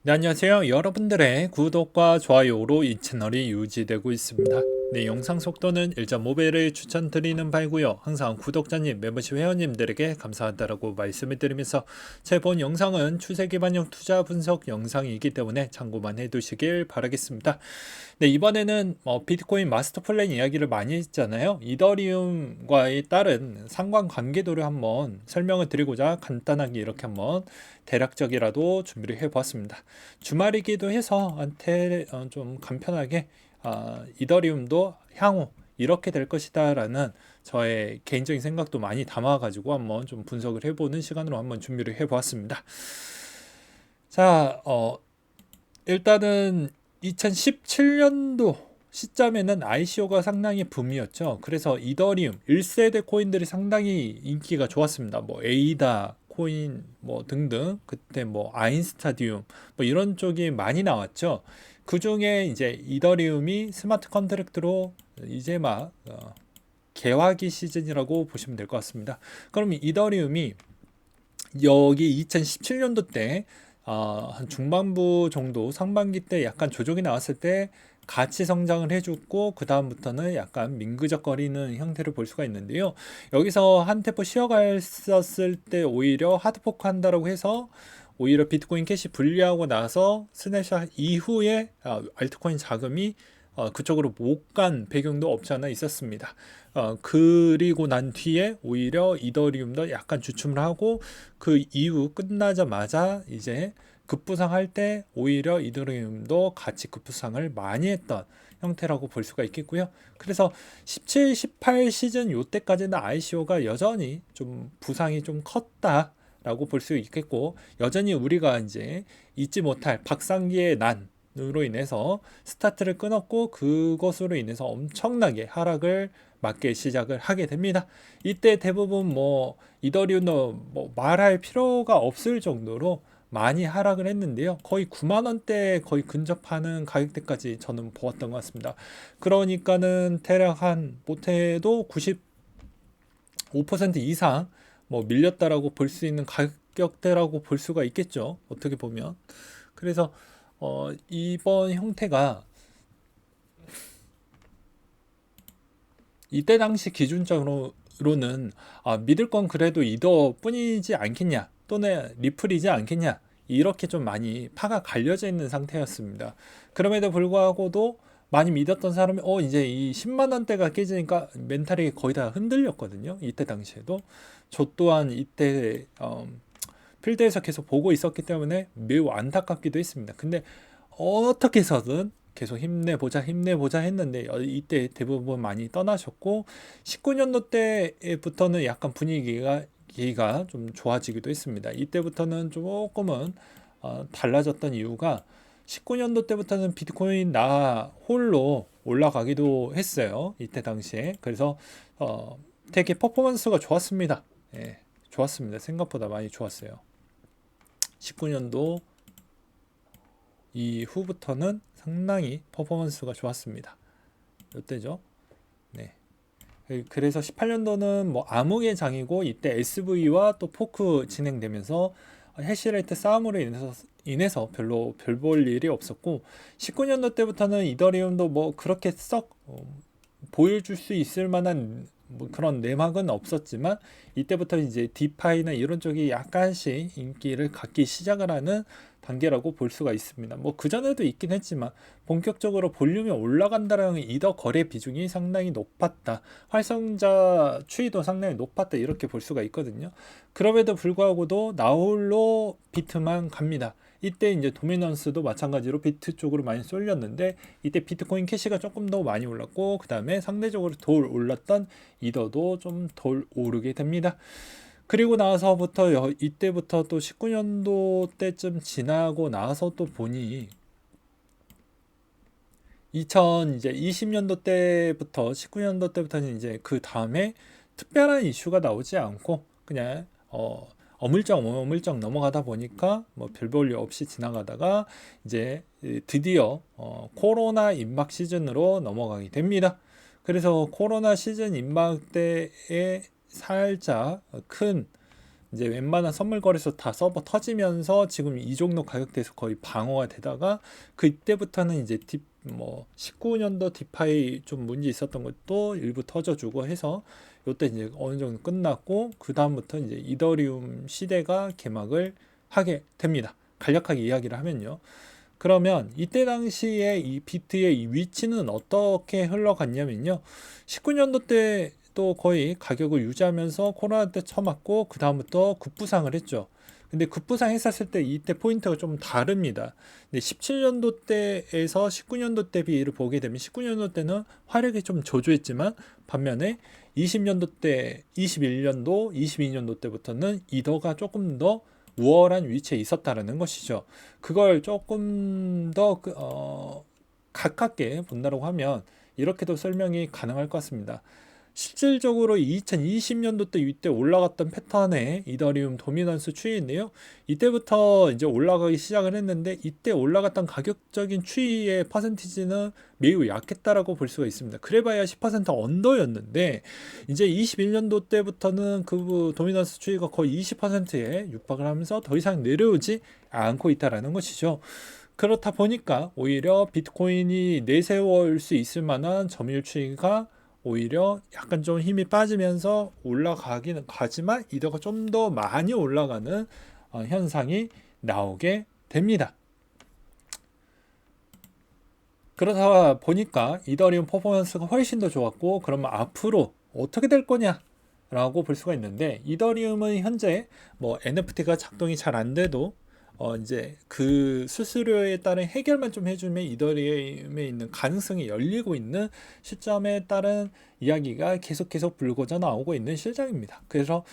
네, 안녕하세요. 여러분들의 구독과 좋아요로 이 채널이 유지되고 있습니다. 네, 영상 속도는 1.5배를 추천드리는 바이고요. 항상 구독자님, 멤버십 회원님들에게 감사하다라고 말씀을 드리면서 제 본 영상은 추세 기반형 투자 분석 영상이기 때문에 참고만 해두시길 바라겠습니다. 네, 이번에는 비트코인 마스터 플랜 이야기를 많이 했잖아요. 이더리움과의 다른 상관관계도를 한번 설명을 드리고자 간단하게 이렇게 한번 대략적이라도 준비를 해보았습니다. 주말이기도 해서 좀 간편하게 이더리움도 향후 이렇게 될 것이다 라는 저의 개인적인 생각도 많이 담아가지고 한번 좀 분석을 해보는 시간으로 한번 준비를 해보았습니다. 자, 일단은 2017년도 시점에는 ICO가 상당히 붐이었죠. 그래서 이더리움 1세대 코인들이 상당히 인기가 좋았습니다. 뭐 에이다 코인 뭐 등등 그때 뭐 아인스타디움 뭐 이런 쪽이 많이 나왔죠. 그 중에 이제 이더리움이 스마트 컨트랙트로 이제 막 개화기 시즌이라고 보시면 될 것 같습니다. 그럼 이더리움이 여기 2017년도 때 한 중반부 정도 상반기 때 약간 조정이 나왔을 때 같이 성장을 해줬고 그 다음부터는 약간 민그적거리는 형태를 볼 수가 있는데요. 여기서 한 템포 쉬어갔었을 때 오히려 하드포크 한다라고 해서 오히려 비트코인 캐시 분리하고 나서 스냅샷 이후에 알트코인 자금이 그쪽으로 못 간 배경도 없지 않아 있었습니다. 그리고 난 뒤에 오히려 이더리움도 약간 주춤을 하고 그 이후 끝나자마자 이제 급부상할 때 오히려 이더리움도 같이 급부상을 많이 했던 형태라고 볼 수가 있겠고요. 그래서 17, 18 시즌 요때까지는 ICO가 여전히 좀 부상이 좀 컸다. 라고 볼 수 있겠고 여전히 우리가 이제 잊지 못할 박상기의 난으로 인해서 스타트를 끊었고 그것으로 인해서 엄청나게 하락을 맞게 시작을 하게 됩니다. 이때 대부분 뭐 이더리움도 뭐 말할 필요가 없을 정도로 많이 하락을 했는데요. 거의 9만 원대 거의 근접하는 가격대까지 저는 보았던 것 같습니다. 그러니까는 대략 한 못해도 95% 이상 뭐 밀렸다라고 볼 수 있는 가격대라고 볼 수가 있겠죠. 어떻게 보면. 그래서 이번 형태가 이때 당시 기준적으로는 믿을 건 그래도 이더 뿐이지 않겠냐 또는 리플이지 않겠냐 이렇게 좀 많이 파가 갈려져 있는 상태였습니다. 그럼에도 불구하고도 많이 믿었던 사람이 이제 이 10만 원대가 깨지니까 멘탈이 거의 다 흔들렸거든요. 이때 당시에도 저 또한 이때 필드에서 계속 보고 있었기 때문에 매우 안타깝기도 했습니다. 근데 어떻게 해서든 계속 힘내보자 했는데 이때 대부분 많이 떠나셨고 19년도 때부터는 약간 분위기가 좀 좋아지기도 했습니다. 이때부터는 조금은 달라졌던 이유가 19년도 때부터는 비트코인 나 홀로 올라가기도 했어요. 이때 당시에. 그래서 되게 퍼포먼스가 좋았습니다. 예, 좋았습니다. 생각보다 많이 좋았어요. 19년도 이후부터는 상당히 퍼포먼스가 좋았습니다. 이때죠. 네. 그래서 18년도는 뭐 암흑의 장이고 이때 SV와 또 포크 진행되면서 해시레이트 싸움으로 인해서 별로 별 볼 일이 없었고 19년도 때부터는 이더리움도 뭐 그렇게 썩 보여줄 수 있을 만한 뭐 그런 내막은 없었지만 이때부터 이제 디파이나 이런 쪽이 약간씩 인기를 갖기 시작을 하는 단계라고 볼 수가 있습니다. 뭐 그전에도 있긴 했지만 본격적으로 볼륨이 올라간다라는 이더 거래 비중이 상당히 높았다. 활성자 추이도 상당히 높았다. 이렇게 볼 수가 있거든요. 그럼에도 불구하고도 나홀로 비트만 갑니다. 이때 이제 도미넌스도 마찬가지로 비트 쪽으로 많이 쏠렸는데 이때 비트코인 캐시가 조금 더 많이 올랐고 그 다음에 상대적으로 덜 올랐던 이더도 좀 덜 오르게 됩니다. 그리고 나서부터 이때부터 또 19년도 때쯤 지나고 나서 또 보니 2020년도 때부터 19년도 때부터는 이제 그 다음에 특별한 이슈가 나오지 않고 그냥 어물쩍 넘어가다 보니까 뭐 별 볼 일 없이 지나가다가 이제 드디어 코로나 임박 시즌으로 넘어가게 됩니다. 그래서 코로나 시즌 임박 때에 살짝 큰 이제 웬만한 선물 거래소 다 서버 터지면서 지금 이 정도 가격대에서 거의 방어가 되다가 그때부터는 이제 19년도 디파이 좀 문제 있었던 것도 일부 터져주고 해서 요때 이제 어느 정도 끝났고 그 다음부터 이제 이더리움 시대가 개막을 하게 됩니다. 간략하게 이야기를 하면요. 그러면 이때 당시에 이 비트의 이 위치는 어떻게 흘러갔냐면요. 19년도 때 또 거의 가격을 유지하면서 코로나 때 처맞고 그 다음부터 급부상을 했죠. 근데 급부상 했었을 때 이때 포인트가 좀 다릅니다. 근데 17년도 때에서 19년도 때 비를 보게 되면 19년도 때는 화력이 좀 저조했지만 반면에 20년도 때, 21년도, 22년도 때부터는 이더가 조금 더 우월한 위치에 있었다라는 것이죠. 그걸 조금 더 가깝게 본다고 하면 이렇게도 설명이 가능할 것 같습니다. 실질적으로 2020년도 때 이때 올라갔던 패턴의 이더리움 도미넌스 추이인데요. 이때부터 이제 올라가기 시작을 했는데 이때 올라갔던 가격적인 추이의 퍼센티지는 매우 약했다라고 볼 수가 있습니다. 그래봐야 10% 언더였는데 이제 21년도 때부터는 그 도미넌스 추이가 거의 20%에 육박을 하면서 더 이상 내려오지 않고 있다라는 것이죠. 그렇다 보니까 오히려 비트코인이 내세울 수 있을 만한 점유율 추이가 오히려 약간 좀 힘이 빠지면서 올라가기는 가지만 이더가 좀 더 많이 올라가는 현상이 나오게 됩니다. 그러다 보니까 이더리움 퍼포먼스가 훨씬 더 좋았고 그러면 앞으로 어떻게 될 거냐 라고 볼 수가 있는데 이더리움은 현재 뭐 NFT가 작동이 잘 안 돼도 이제 그 수수료에 따른 해결만 좀 해주면 이더리움에 있는 가능성이 열리고 있는 시점에 따른 이야기가 계속 불거져 나오고 있는 실정입니다. 그래서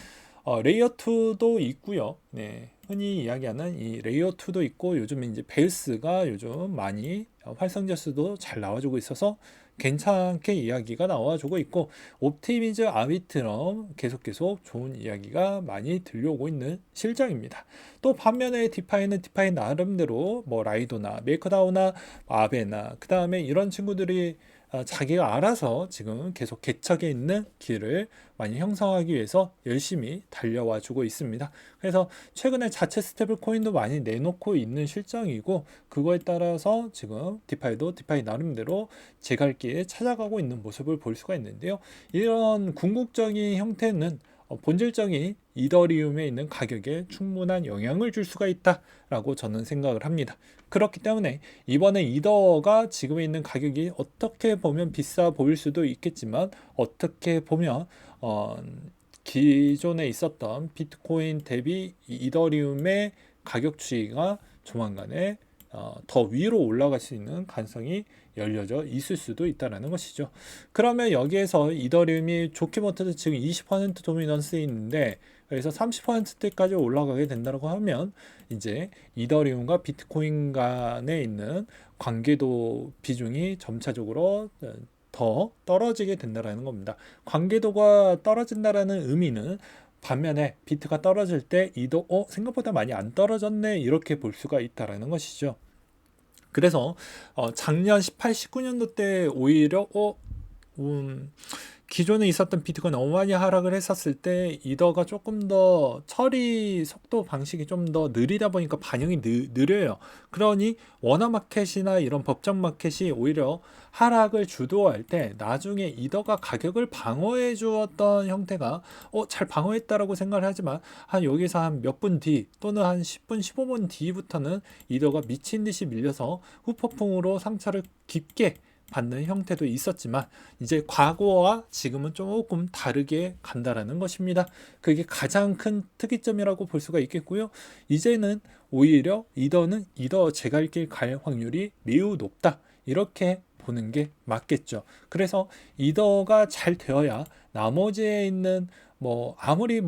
레이어 2도 있고요. 네, 흔히 이야기하는 이 레이어 2도 있고 요즘 이제 베이스가 요즘 많이 활성제수도 잘 나와주고 있어서 괜찮게 이야기가 나와주고 있고 옵티미즈 아비트럼 계속 좋은 이야기가 많이 들려오고 있는 실정입니다. 또 반면에 디파이는 디파이 나름대로 뭐 라이도나 메이커다오나 아베나 그 다음에 이런 친구들이 자기가 알아서 지금 계속 개척에 있는 길을 많이 형성하기 위해서 열심히 달려와 주고 있습니다. 그래서 최근에 자체 스테이블 코인도 많이 내놓고 있는 실정이고 그거에 따라서 지금 디파이도 디파이 나름대로 제 갈 길 찾아가고 있는 모습을 볼 수가 있는데요. 이런 궁극적인 형태는 본질적인 이더리움에 있는 가격에 충분한 영향을 줄 수가 있다라고 저는 생각을 합니다. 그렇기 때문에 이번에 이더가 지금 있는 가격이 어떻게 보면 비싸 보일 수도 있겠지만 어떻게 보면 기존에 있었던 비트코인 대비 이더리움의 가격 추이가 조만간에 더 위로 올라갈 수 있는 가능성이 열려져 있을 수도 있다는 것이죠. 그러면 여기에서 이더리움이 좋게 못해도 지금 20% 도미넌스에 있는데 그래서 30%대까지 올라가게 된다고 하면 이제 이더리움과 비트코인 간에 있는 관계도 비중이 점차적으로 더 떨어지게 된다는 겁니다. 관계도가 떨어진다라는 의미는 반면에 비트가 떨어질 때 이도 생각보다 많이 안 떨어졌네 이렇게 볼 수가 있다라는 것이죠. 그래서 작년 18, 19년도 때 오히려 기존에 있었던 비트가 너무 많이 하락을 했었을 때 이더가 조금 더 처리 속도 방식이 좀 더 느리다 보니까 반영이 느려요. 그러니 원화 마켓이나 이런 법정 마켓이 오히려 하락을 주도할 때 나중에 이더가 가격을 방어해 주었던 형태가 잘 방어했다라고 생각을 하지만 한 여기서 한 몇 분 뒤 또는 한 10분 15분 뒤부터는 이더가 미친 듯이 밀려서 후폭풍으로 상처를 깊게 받는 형태도 있었지만 이제 과거와 지금은 조금 다르게 간다라는 것입니다. 그게 가장 큰 특이점이라고 볼 수가 있겠고요. 이제는 오히려 이더 제갈길 갈 확률이 매우 높다. 이렇게 보는 게 맞겠죠. 그래서 이더가 잘 되어야 나머지에 있는 아무리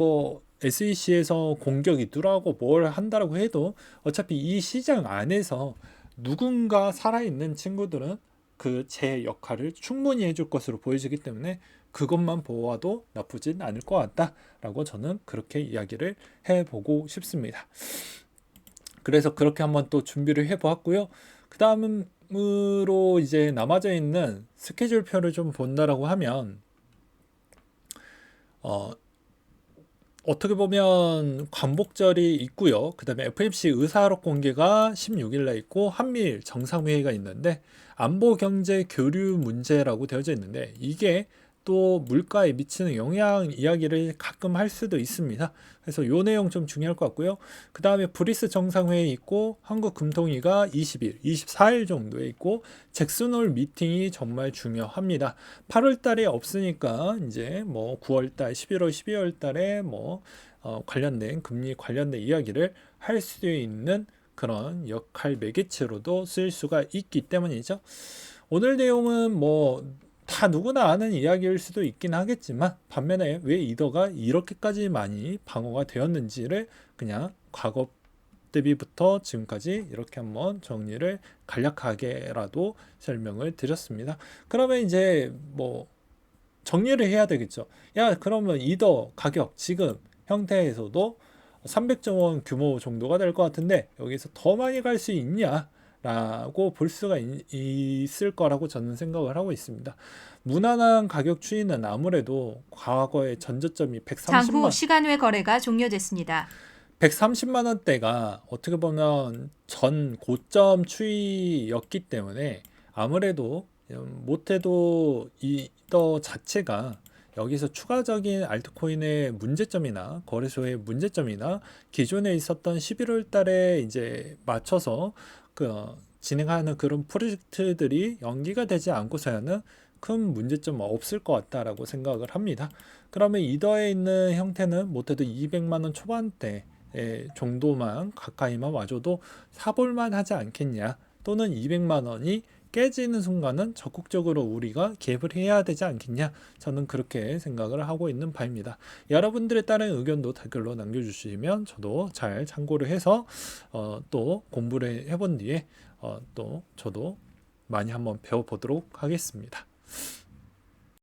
SEC에서 공격이 누라고 뭘 한다라고 해도 어차피 이 시장 안에서 누군가 살아있는 친구들은 그 제 역할을 충분히 해줄 것으로 보여지기 때문에 그것만 보아도 나쁘진 않을 것 같다라고 저는 그렇게 이야기를 해보고 싶습니다. 그래서 그렇게 한번 또 준비를 해보았고요. 그 다음으로 이제 남아져 있는 스케줄표를 좀 본다라고 하면 어떻게 보면 광복절이 있고요. 그다음에 FMC 의사록 공개가 16일 날 있고 한미일 정상회의가 있는데 안보 경제 교류 문제라고 되어져 있는데 이게 또 물가에 미치는 영향 이야기를 가끔 할 수도 있습니다. 그래서 요 내용 좀 중요할 것 같고요. 그다음에 브리스 정상회의 있고 한국 금통위가 20일, 24일 정도에 있고 잭슨홀 미팅이 정말 중요합니다. 8월 달에 없으니까 이제 뭐 9월 달, 11월, 12월 달에 뭐 관련된 금리 관련된 이야기를 할 수 있는 그런 역할 매개체로도 쓸 수가 있기 때문이죠. 오늘 내용은 뭐 다 누구나 아는 이야기일 수도 있긴 하겠지만 반면에 왜 이더가 이렇게까지 많이 방어가 되었는지를 그냥 과거 대비부터 지금까지 이렇게 한번 정리를 간략하게라도 설명을 드렸습니다. 그러면 이제 뭐 정리를 해야 되겠죠. 야, 그러면 이더 가격 지금 형태에서도 300점 원 규모 정도가 될 것 같은데 여기서 더 많이 갈 수 있냐? 라고 볼 수가 있을 거라고 저는 생각을 하고 있습니다. 무난한 가격 추이는 아무래도 과거의 전저점이 장후 시간 외 거래가 종료됐습니다. 130만 원대가 어떻게 보면 전 고점 추이였기 때문에 아무래도 못해도 이더 자체가 여기서 추가적인 알트코인의 문제점이나 거래소의 문제점이나 기존에 있었던 11월 달에 이제 맞춰서 진행하는 그런 프로젝트들이 연기가 되지 않고서야는 큰 문제점은 없을 것 같다라고 생각을 합니다. 그러면 이더에 있는 형태는 못해도 200만 원 초반대 정도만 가까이만 와줘도 사볼만 하지 않겠냐, 또는 200만 원이 깨지는 순간은 적극적으로 우리가 개입을 해야 되지 않겠냐, 저는 그렇게 생각을 하고 있는 바입니다. 여러분들의 다른 의견도 댓글로 남겨주시면 저도 잘 참고를 해서 또 공부를 해본 뒤에 또 저도 많이 한번 배워보도록 하겠습니다.